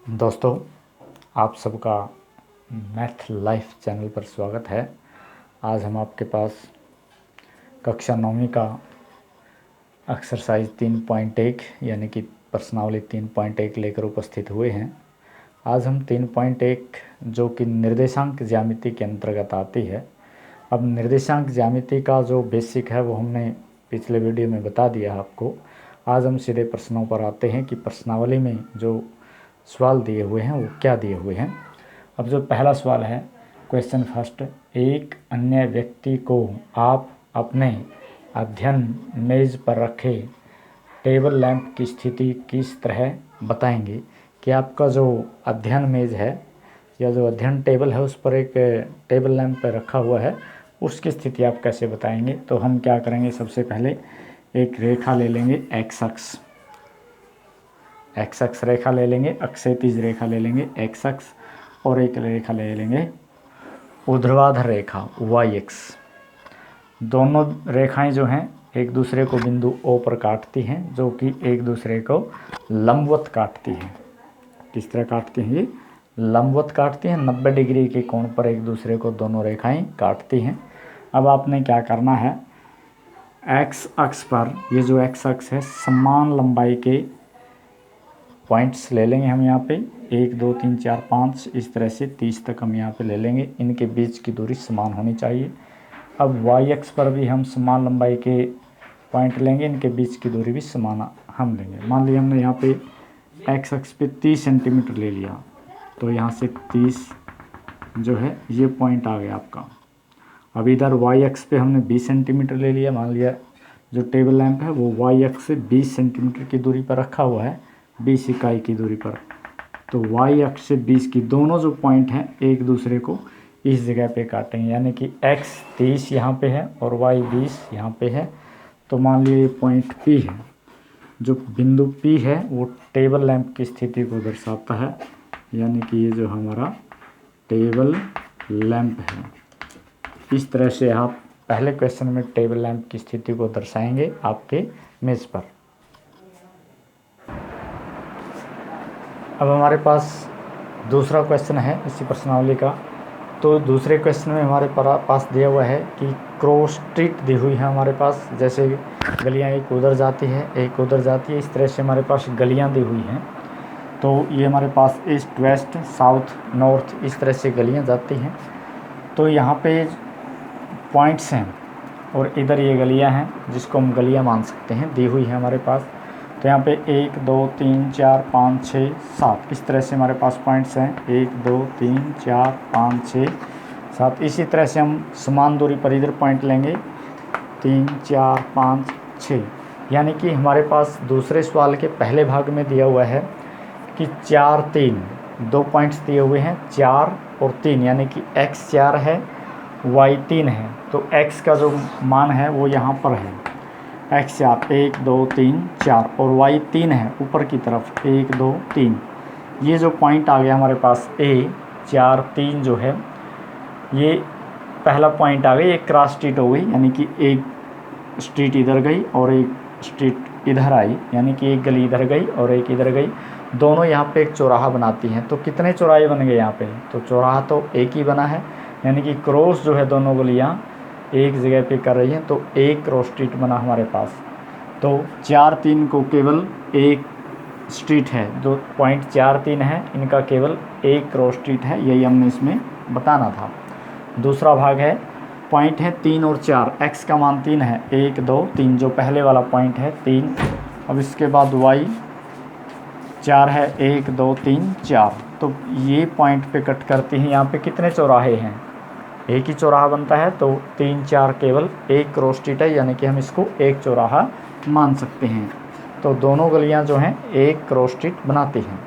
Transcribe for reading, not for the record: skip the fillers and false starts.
दोस्तों, आप सबका मैथ लाइफ चैनल पर स्वागत है। आज हम आपके पास कक्षा 9वीं का एक्सरसाइज 3.1 यानी कि प्रश्नावली 3.1 लेकर उपस्थित हुए हैं। आज हम 3.1 जो कि निर्देशांक ज्यामिति के अंतर्गत आती है। अब निर्देशांक ज्यामिति का जो बेसिक है वो हमने पिछले वीडियो में बता दिया आपको। आज हम सीधे प्रश्नों पर आते हैं कि प्रश्नावली में जो सवाल दिए हुए हैं वो क्या दिए हुए हैं। अब जो पहला सवाल है, क्वेश्चन फर्स्ट, एक अन्य व्यक्ति को आप अपने अध्ययन मेज पर रखे टेबल लैंप की स्थिति किस तरह बताएंगे। कि आपका जो अध्ययन मेज है या जो अध्ययन टेबल है उस पर एक टेबल लैंप पर रखा हुआ है, उसकी स्थिति आप कैसे बताएंगे। तो हम क्या करेंगे, सबसे पहले एक रेखा ले लेंगे, एक्स अक्ष रेखा ले लेंगे, क्षैतिज रेखा ले लेंगे एक्स अक्ष, और एक रेखा ले लेंगे ऊर्ध्वाधर रेखा वाई अक्ष। दोनों रेखाएं जो हैं एक दूसरे को बिंदु O पर काटती हैं, जो कि एक दूसरे को लंबवत काटती हैं। किस तरह काटती हैं? ये लंबवत काटती हैं, 90 डिग्री के कोण पर एक दूसरे को दोनों रेखाएं काटती हैं। अब आपने क्या करना है, एक्स अक्ष पर ये जो एक्स अक्ष है समान लंबाई के पॉइंट्स ले लेंगे हम यहाँ पे 1 2 3 4 5 इस तरह से 30 तक हम यहाँ पे ले लेंगे। इनके बीच की दूरी समान होनी चाहिए। अब वाई अक्ष पर भी हम समान लंबाई के पॉइंट लेंगे, इनके बीच की दूरी भी समान हम लेंगे। मान लिया हमने यहाँ पे एक्स अक्ष पे 30 सेंटीमीटर ले लिया, तो यहाँ से 30 जो है ये पॉइंट आ गया आपका। अब इधर वाई अक्ष पे हमने 20 सेंटीमीटर ले लिया। मान लिया जो टेबल लैंप है वो वाई अक्ष से 20 सेंटीमीटर की दूरी पर रखा हुआ है, 20 इकाई की दूरी पर। तो वाई अक्ष से 20 की दोनों जो पॉइंट हैं एक दूसरे को इस जगह पे काटेंगे, यानी कि x 30 यहाँ पे है और y 20 यहाँ पे है। तो मान लीजिए ये पॉइंट P है। जो बिंदु P है वो टेबल लैंप की स्थिति को दर्शाता है, यानी कि ये जो हमारा टेबल लैंप है। इस तरह से आप पहले क्वेश्चन में टेबल लैंप की स्थिति को दर्शाएंगे आपके मेज पर। अब हमारे पास दूसरा क्वेश्चन है इसी प्रश्नावली का। तो दूसरे क्वेश्चन में हमारे पास दिया हुआ है कि क्रॉस स्ट्रीट दी हुई है हमारे पास, जैसे गलियां एक उधर जाती है एक उधर जाती है, इस तरह से हमारे पास गलियां दी हुई हैं। तो ये हमारे पास ईस्ट वेस्ट साउथ नॉर्थ इस तरह से गलियां जाती हैं। तो यहाँ पे पॉइंट्स हैं और इधर ये गलियाँ हैं जिसको हम गलियाँ मान सकते हैं, दी हुई है हमारे पास। तो यहाँ पे 1 2 3 4 5 6 7 इस तरह से हमारे पास पॉइंट्स हैं, 1 2 3 4 5 6 7। इसी तरह से हम समान दूरी पर इधर पॉइंट लेंगे 3 4 5 6, यानी कि हमारे पास दूसरे सवाल के पहले भाग में दिया हुआ है कि 4 3 दो पॉइंट्स दिए हुए हैं 4 और 3, यानी कि x 4 है y 3 है। तो x का जो मान है वो यहाँ पर है x 4 1 2 3 4 और y 3 है ऊपर की तरफ 1 2 3। ये जो पॉइंट आ गया हमारे पास a 4 3 जो है ये पहला पॉइंट आ गया, ये क्रॉस स्ट्रीट हो गई, यानी कि एक स्ट्रीट इधर गई और एक स्ट्रीट इधर आई, यानी कि एक गली इधर गई और एक इधर गई। दोनों यहाँ पे एक चौराहा बनाती हैं। तो कितने चौराहे बन गए यहाँ पे? तो चौराहा तो एक ही बना है, यानी कि क्रॉस जो है दोनों गलियाँ एक जगह पे कर रही हैं, तो एक क्रॉस स्ट्रीट बना हमारे पास। तो 4 3 को केवल एक स्ट्रीट है, जो पॉइंट 4 3 है इनका केवल एक क्रॉस स्ट्रीट है, यही हमने इसमें बताना था। दूसरा भाग है, पॉइंट है 3 और 4, x का मान 3 है 1 2 3, जो पहले वाला पॉइंट है 3। अब इसके बाद y 4 है 1 2 3 4। तो ये पॉइंट पे कट करती हैं। यहाँ पे कितने चौराहे हैं? एक ही चौराहा बनता है, तो 3 4 केवल एक क्रॉस स्ट्रीट है, यानी कि हम इसको एक चौराहा मान सकते हैं। तो दोनों गलियां जो हैं एक क्रॉस स्ट्रीट बनाती हैं।